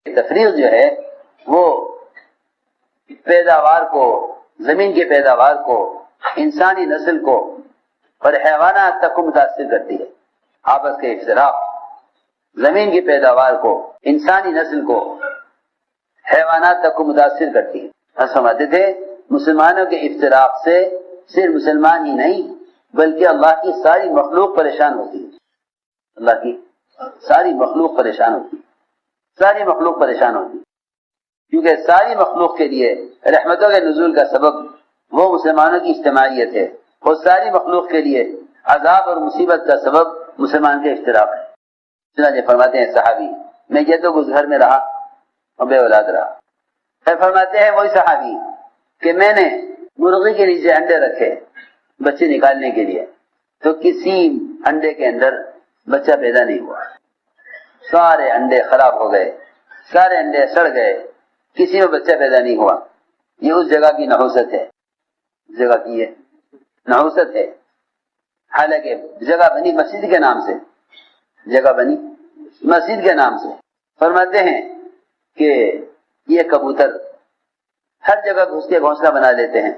تفریق جو ہے وہ پیداوار کو، زمین کی پیداوار کو، انسانی نسل کو اور حیوانات تک کو متاثر کرتی ہے۔ آپس کے افتراق زمین کی پیداوار کو، انسانی نسل کو، حیوانات تک کو متاثر کرتی ہے۔ ہم سمجھتے تھے مسلمانوں کے افتراق سے صرف مسلمان ہی نہیں بلکہ اللہ کی ساری مخلوق پریشان ہوتی ہے۔ اللہ کی ساری مخلوق پریشان ہوتی ہے، ساری مخلوق پریشان ہوتی ہے، کیونکہ ساری مخلوق کے لیے رحمتوں کے نزول کا سبب وہ مسلمانوں کی اجتماعیت ہے، اور ساری مخلوق کے لیے عذاب اور مصیبت کا سبب مسلمان کے افتراق ہے۔ چنانچہ فرماتے ہیں صحابی، میں جدو گھر گھر میں رہا اور بے اولاد رہا۔ پھر فرماتے ہیں وہی صحابی کہ میں نے مرغی کے نیچے انڈے رکھے بچے نکالنے کے لیے، تو کسی انڈے کے اندر بچہ پیدا نہیں ہوا، سارے انڈے خراب ہو گئے، سارے انڈے سڑ گئے، کسی میں بچہ پیدا نہیں ہوا۔ یہ اس جگہ کی نحوست ہے، اس جگہ کی یہ نحوست ہے۔ حالانکہ جگہ بنی مسجد کے نام سے، جگہ بنی مسجد کے نام سے۔ فرماتے ہیں کہ یہ کبوتر ہر جگہ گھس کے گھونسلہ بنا لیتے ہیں،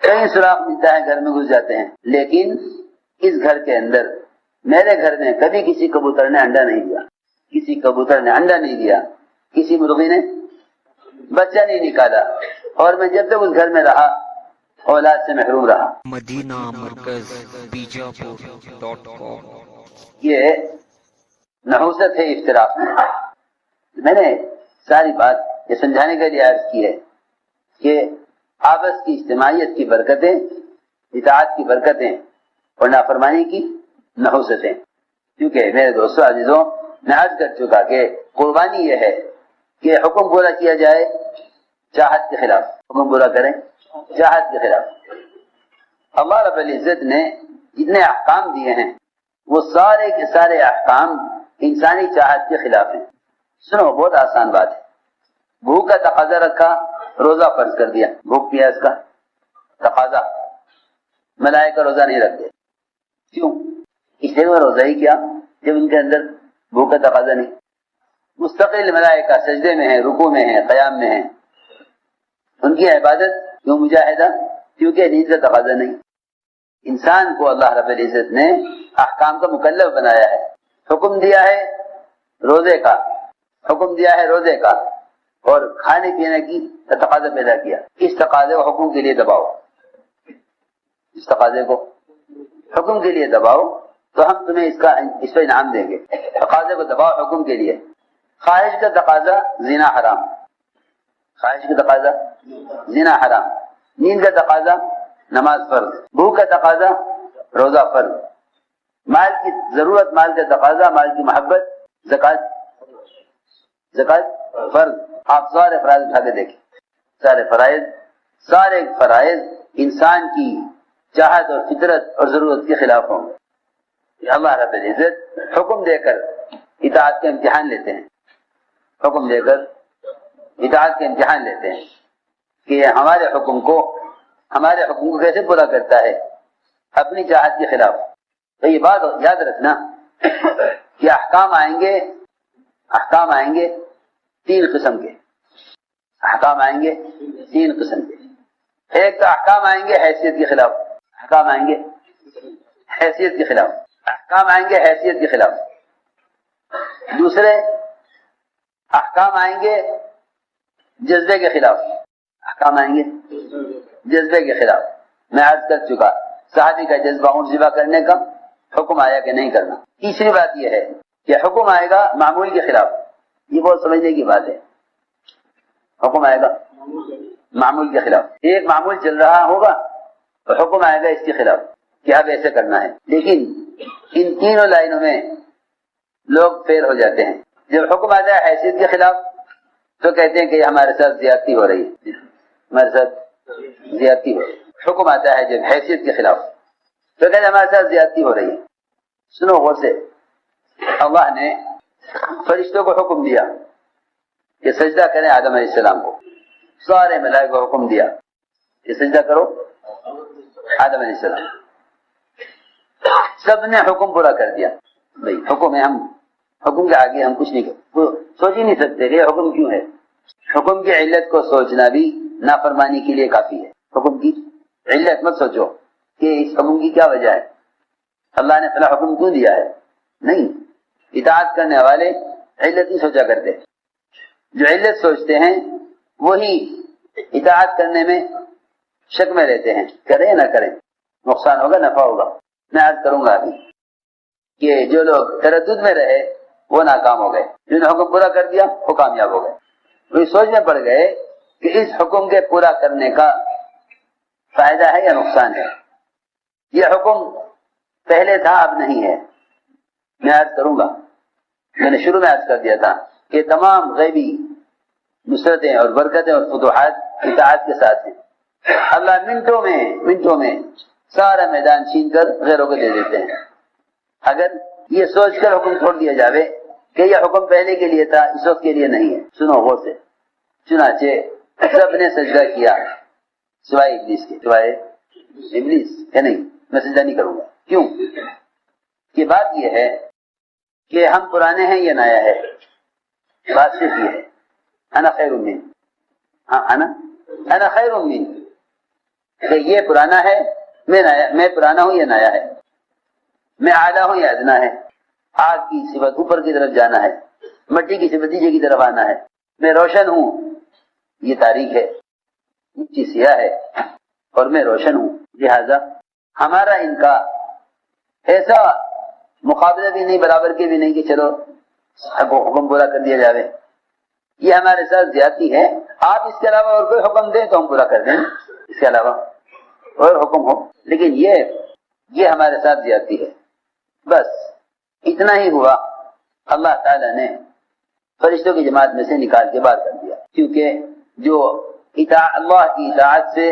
کہیں سوراخ ملتا ہے گھر میں گھس جاتے ہیں، لیکن اس گھر کے اندر، میرے گھر میں کبھی کسی کبوتر نے انڈا نہیں دیا، کسی کبوتر نے انڈا نہیں دیا، کسی مرغی نے بچہ نہیں نکالا، اور میں جب تک اس گھر میں رہا اولاد سے محروم رہا۔ مدینہ مرکز بیجاپور.com۔ یہ نحوست ہے افتراق میں۔ میں نے ساری بات یہ سمجھانے کے لیے عرض کی ہے کہ آپس کی اجتماعیت کی برکتیں، اطاعت کی برکتیں اور نافرمانی کی نحوستیں۔ کیونکہ میرے دوستوں عزیزوں، میں عرض کر چکا کہ قربانی یہ ہے کہ حکم پورا کیا جائے چاہت کے خلاف، حکم پورا کریں چاہت کے خلاف۔ اللہ رب العزت نے جتنے احکام دیے ہیں وہ سارے کے سارے احکام انسانی چاہت کے خلاف ہیں۔ سنو، بہت آسان بات ہے۔ بھوک کا تقاضا رکھا، روزہ فرض کر دیا، بھوک پیاس کا تقاضا، ملائکہ روزہ نہیں رکھتے، کیوں؟ اس لیے وہ روزہ ہی کیا جب ان کے اندر بھوک کا تقاضا نہیں۔ مستقل ملائکہ سجدے میں ہیں، رکوع میں ہیں، قیام میں ہیں، ان کی عبادت کیوں مجاہدہ؟ کیونکہ نیند کا تقاضا نہیں۔ انسان کو اللہ رب العزت نے احکام کا مکلف بنایا ہے، حکم دیا ہے روزے کا، حکم دیا ہے روزے کا، اور کھانے پینے کی تقاضا پیدا کیا۔ اس تقاضے کو حکم کے لیے دباؤ، اس تقاضے کو حکم کے لیے دباؤ تو ہم تمہیں اس پہ انعام دیں گے۔ تقاضے کو دباؤ حکم کے لیے۔ خواہش کا تقاضا زنا حرام، خواہش کا تقاضا زنا حرام، نیند کا تقاضا نماز فرض، بھوک کا تقاضا روزہ فرض، مال کی ضرورت، مال کا تقاضا، مال کی محبت، زکات فرض۔ آپ سارے فرائض اٹھا کے دیکھیں، سارے فرائض انسان کی چاہت اور فطرت اور ضرورت کے خلاف ہوں گے۔ اللہ رب العزت حکم دے کر اطاعت کا امتحان لیتے ہیں، حکم دے کر اطاعت کا امتحان لیتے ہیں کہ ہمارے حکم کو کیسے پورا کرتا ہے اپنی چاہت کے خلاف۔ تو یہ بات یاد رکھنا کہ احکام آئیں گے تین قسم کے، احکام آئیں گے تین قسم کے۔ ایک تو احکام آئیں گے حیثیت کے خلاف، احکام آئیں گے حیثیت کے خلاف، احکام آئیں گے حیثیت کے خلاف۔ دوسرے احکام آئیں گے جذبے کے خلاف، احکام آئیں گے جذبے کے خلاف۔ میں عرض کر چکا صحابی کا جذبہ اونٹ ذبح کرنے کا، حکم آیا کہ نہیں کرنا۔ تیسری بات یہ ہے کہ حکم آئے گا معمول کے خلاف، یہ بہت سمجھنے کی بات ہے۔ حکم آئے گا معمول کے خلاف، ایک معمول چل رہا ہوگا تو حکم آئے گا اس کے خلاف کہ اب ایسے کرنا ہے۔ لیکن ان تینوں لائنوں میں لوگ فیل ہو جاتے ہیں۔ جب حکم آتا ہے حیثیت کے خلاف تو کہتے ہیں کہ ہمارے ساتھ زیادتی ہو رہی ہے، ہمارے ساتھ زیادتی ہو رہی ہے۔ حکم آتا ہے جب حیثیت کے خلاف تو کہتے ہیں ہمارے ساتھ زیادتی ہو رہی ہے۔ سنو غور سے، اللہ نے فرشتوں کو حکم دیا کہ سجدہ کریں آدم علیہ السلام کو، سارے ملائکہ کو حکم دیا کہ سجدہ کرو آدم علیہ السلام، سب نے حکم پورا کر دیا۔ بھئی حکم ہے، ہم حکم کے آگے ہم کچھ نہیں کرتے۔ وہ سوچ ہی نہیں سکتے کہ یہ حکم کیوں ہے. حکم کی علت کو سوچنا بھی نافرمانی کے لیے کافی ہے. حکم کی علت مت سوچو کہ اس حکم کی کیا وجہ ہے, اللہ نے فلاں حکم کیوں دیا ہے. نہیں, اطاعت کرنے والے علت ہی سوچا کرتے. جو علت سوچتے ہیں وہی اطاعت کرنے میں شک میں رہتے ہیں, کریں یا نہ کریں, نقصان ہوگا نفع ہوگا. میں عرض کروں گا ابھی کہ جو لوگ تردد میں رہے وہ ناکام ہو گئے, جنہوں نے حکم پورا کر دیا وہ کامیاب ہو گئے. وہ سوچ میں پڑ گئے کہ اس حکم کے پورا کرنے کا فائدہ ہے یا نقصان ہے. یہ حکم پہلے تھا اب نہیں ہے. میں عرض کروں گا, میں نے شروع میں عرض کر دیا تھا کہ تمام غیبی نصرتیں اور برکتیں اور فتوحات اطاعت کے ساتھ ہیں. اللہ منٹوں میں سارا میدان چھین کر غیروں کو دے دیتے ہیں. اگر یہ سوچ کر حکم چھوڑ دیا جاوے کہ یہ حکم پہلے کے لیے تھا اس وقت کے لیے نہیں ہے. سنو غور سے, چنانچہ سب نے سجدہ کیا سوائے ابلیس کے. سوائے ابلیس کہ نہیں, میں سجدہ نہیں کروں گا. کیوں؟ کہ بات یہ ہے کہ ہم پرانے ہیں یہ نیا ہے. بات صرف یہ ہے, انا خیر من, انا خیر من, کہ یہ پرانا ہے, میں پرانا ہوں یہ نیا ہے. میں اعلیٰ ہوں یہ ادنا ہے. آگ کی صفت اوپر کی طرف جانا ہے, مٹی کی صفت نیچے کی طرف آنا ہے. میں روشن ہوں یہ تاریک ہے, نیچی سیاہ ہے, اور میں روشن ہوں. لہذا ہمارا ان کا ایسا مقابلہ بھی نہیں, برابر کے بھی نہیں کہ چلو حکم پورا کر دیا جاوے. یہ ہمارے ساتھ زیادتی ہے. آپ اس کے علاوہ اور کوئی حکم دیں تو ہم پورا کر دیں, اس کے علاوہ اور حکم ہو, لیکن یہ ہمارے ساتھ زیادتی ہے. بس اتنا ہی ہوا, اللہ تعالیٰ نے فرشتوں کی جماعت میں سے نکال کے باہر کر دیا. کیونکہ جو اللہ کی اطاعت سے,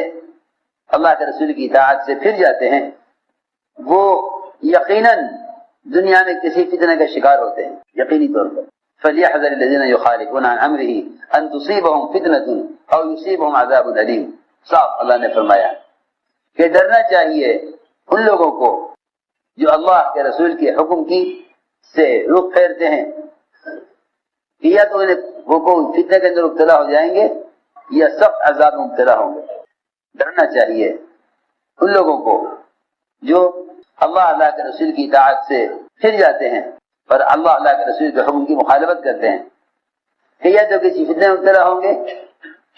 اللہ کے رسول کی اطاعت سے پھر جاتے ہیں وہ یقیناً دنیا میں کسی فتنہ کا شکار ہوتے ہیں, یقینی طور پر. فَلْيَحْذَرِ الَّذِينَ يُخَالِفُونَ عَنْ أَمْرِهِ أَن تُصِيبَهُمْ فِتْنَةٌ أَوْ يُصِيبَهُمْ عَذَابٌ أَلِيمٌ. صاف اللہ نے فرمایا کہ ڈرنا چاہیے ان لوگوں کو جو اللہ کے رسول کے حکم کی سے رخ پھیرتے ہیں کہ یا تو وہ کو فتنہ کے اندر مبتلا ہو جائیں گے یا سخت عذاب میں مبتلا ہوں گے. ڈرنا چاہیے ان لوگوں کو جو اللہ کے رسول کی اطاعت سے پھر جاتے ہیں اور اللہ کے رسول کے حکم کی مخالفت کرتے ہیں کہ یا تو کسی فتنہ میں مبتلا ہوں گے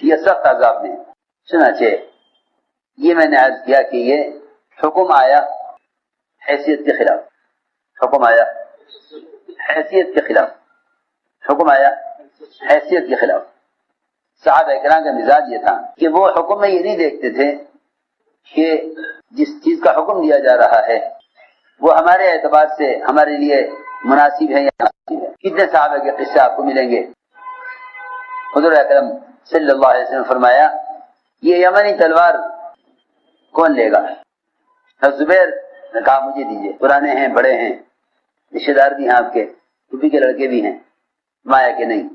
یا سخت عذاب میں. چنانچہ یہ میں نے عرض کیا کہ یہ حکم آیا حیثیت کے خلاف, حکم آیا حیثیت کے خلاف, حکم آیا حیثیت کے خلاف. صحابہ کرام کا مزاج یہ تھا کہ وہ حکم میں یہ نہیں دیکھتے تھے کہ جس چیز کا حکم دیا جا رہا ہے وہ ہمارے اعتبار سے ہمارے لیے مناسب ہے یا نامناسب ہے. کتنے صحابہ کے قصے آپ کو ملیں گے. حضور اکرم صلی اللہ علیہ وسلم فرمایا یہ یمنی تلوار کون لے گا؟ زبیر نے کہا مجھے دیجیے, پرانے ہیں, بڑے ہیں, رشتے دار بھی ہیں آپ کے, پھوپھی کے لڑکے بھی ہیں. مایا کہ نہیں,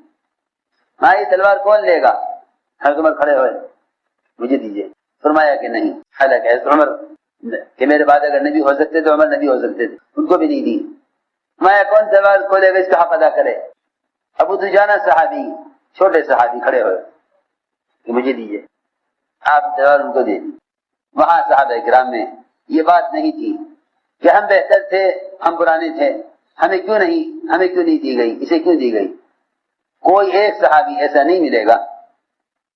ہاں یہ تلوار کون لے گا؟ حضرت عمر کھڑے ہوئے, مجھے دیجیے. فرمایا کہ نہیں. حالانکہ حضرت عمر کہ میرے بعد اگر نبی ہو سکتے تو عمر نبی ہو سکتے تھے, ان کو بھی نہیں دی. مایا کون تلوار کھولے گا اس کا حق ادا کرے. ابو دجانہ صحابی, چھوٹے صحابی کھڑے ہوئے کہ مجھے دیجیے. آپ تلوار ان کو دے دی. وہاں صحابہ کرام میں یہ بات نہیں تھی کہ ہم بہتر تھے, ہم پرانے تھے, ہمیں کیوں نہیں دی گئی, اسے کیوں دی گئی. کوئی ایک صحابی ایسا نہیں ملے گا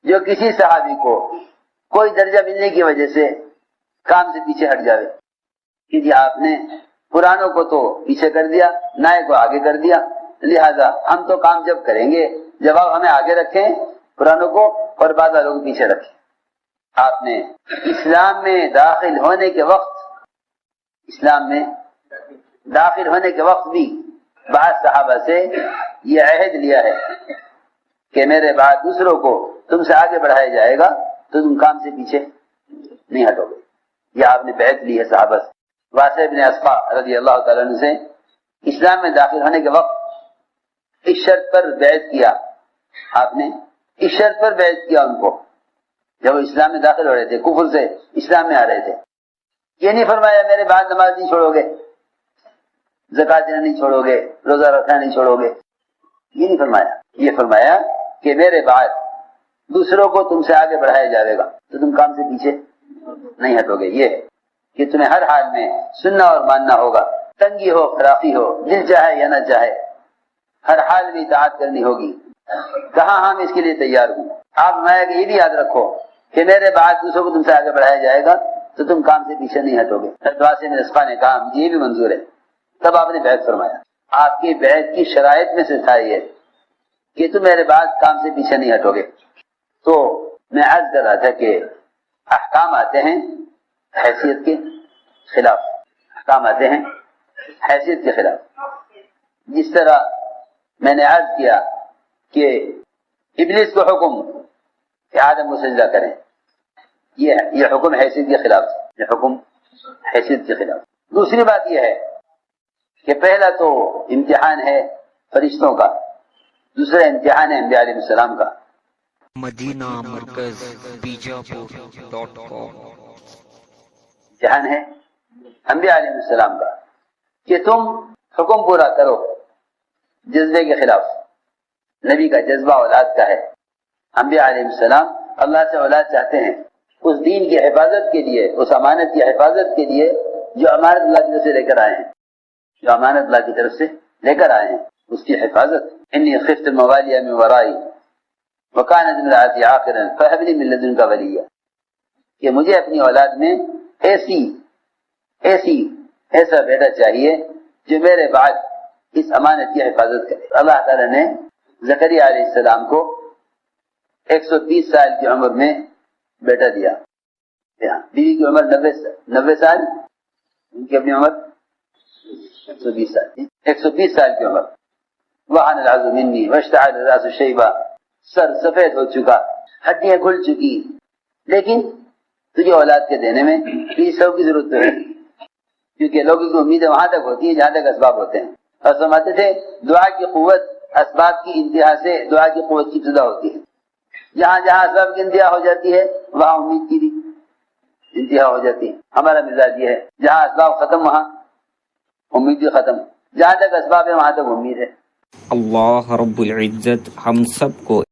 جو کسی صحابی کو کوئی درجہ ملنے کی وجہ سے کام سے پیچھے ہٹ جاوے کہ جی آپ نے پرانوں کو تو پیچھے کر دیا, نئے کو آگے کر دیا, لہذا ہم تو کام جب کریں گے جب آپ ہمیں آگے رکھیں پرانوں کو اور بعد والوں کو پیچھے رکھیں. آپ نے اسلام میں داخل ہونے کے وقت بھی بعض صحابہ سے یہ عہد لیا ہے کہ میرے بعد دوسروں کو تم سے آگے بڑھایا جائے گا تو تم کام سے پیچھے نہیں ہٹو گے. یہ آپ نے بیعت لی ہے صحابہ سے. واسع بن اسقا رضی اللہ تعالیٰ عنہ سے اسلام میں داخل ہونے کے وقت اس شرط پر بیعت کیا, آپ نے اس شرط پر بیعت کیا ان کو جب وہ اسلام میں داخل ہو رہے تھے, کفر سے اسلام میں آ رہے تھے. یہ نہیں فرمایا میرے بعد نماز نہیں چھوڑو گے, زکات دینا نہیں چھوڑو گے, روزہ رکھنا نہیں چھوڑو گے. یہ نہیں فرمایا، یہ فرمایا کہ میرے بعد دوسروں کو تم سے آگے بڑھایا جائے گا تو تم کام سے پیچھے نہیں ہٹو گے. یہ کہ تمہیں ہر حال میں سننا اور ماننا ہوگا، تنگی ہو فراخی ہو، دل چاہے یا نہ چاہے، ہر حال میں اطاعت کرنی ہوگی. کہاں ہم اس کے لیے تیار ہوں. آپ فرمایا کہ یہ بھی یاد رکھو کہ میرے بعد دوسروں کو تم سے آگے بڑھایا جائے گا تو تم کام سے پیچھے نہیں ہٹو گے. واسع نسخہ نے کہا مجھے یہ بھی منظور ہے. تب آپ نے بیعت فرمایا. آپ کی بیعت کی شرائط میں سے تھا یہ کہ تم میرے بعد کام سے پیچھے نہیں ہٹو گے. تو میں عرض کر رہا تھا کہ احکام آتے ہیں حیثیت کے خلاف، احکام آتے ہیں حیثیت کے خلاف. جس طرح میں نے عرض کیا کہ ابلیس کو حکم کہ آدم کو سجدہ کریں، یہ حکم حیثیت کے خلاف، یہ حکم حیثیت کے خلاف. دوسری بات یہ ہے کہ پہلا تو امتحان ہے فرشتوں کا، دوسرا امتحان ہے انبیاء علیہ السلام کا. مدینہ مرکز بیجاپور.com. امتحان ہے انبیاء علیہ السلام کا کہ تم حکم پورا کرو جذبے کے خلاف. نبی کا جذبہ اولاد کا ہے. انبیاء علیہ السلام اللہ سے اولاد چاہتے ہیں اس دین کی حفاظت کے لیے، اس امانت کی حفاظت کے لیے جو امانت اللہ کی طرف سے لے کر آئے ہیں، جو امانت اللہ کی طرف سے لے کر آئے ہیں اس کی حفاظت. انی خفت الموالی من ورائی وکانت امرأتی عاقرا فهب لی من لدنک ولیا، کہ مجھے اپنی اولاد میں ایسا بیٹا چاہیے جو میرے بعد اس امانت کی حفاظت کرے. اللہ تعالی نے زکریا علیہ السلام کو 130 سال کی عمر میں بیٹا دیا. بیوی کی عمر 90 سال، ان کی اپنی عمر 120 سال، 120 سال کی عمر. وحن العظم منی واشتعل الراس شیبا، سر سفید ہو چکا، ہڈیاں کھل چکی، لیکن تجھے اولاد کے دینے میں کسی سب کی ضرورت ہے، کیونکہ لوگوں کی امیدیں وہاں تک ہوتی ہیں جہاں تک اسباب ہوتے ہیں. اور سمجھتے تھے دعا کی قوت اسباب کی انتہا سے دعا کی قوت کی ابتدا ہوتی ہے. جہاں جہاں اسباب کی انتہا ہو جاتی ہے وہاں امید کی بھی انتہا ہو جاتی ہے. ہمارا مزاج یہ ہے جہاں اسباب ختم وہاں امید بھی ختم، جہاں تک اسباب ہے وہاں تک امید ہے. اللہ رب العزت ہم سب کو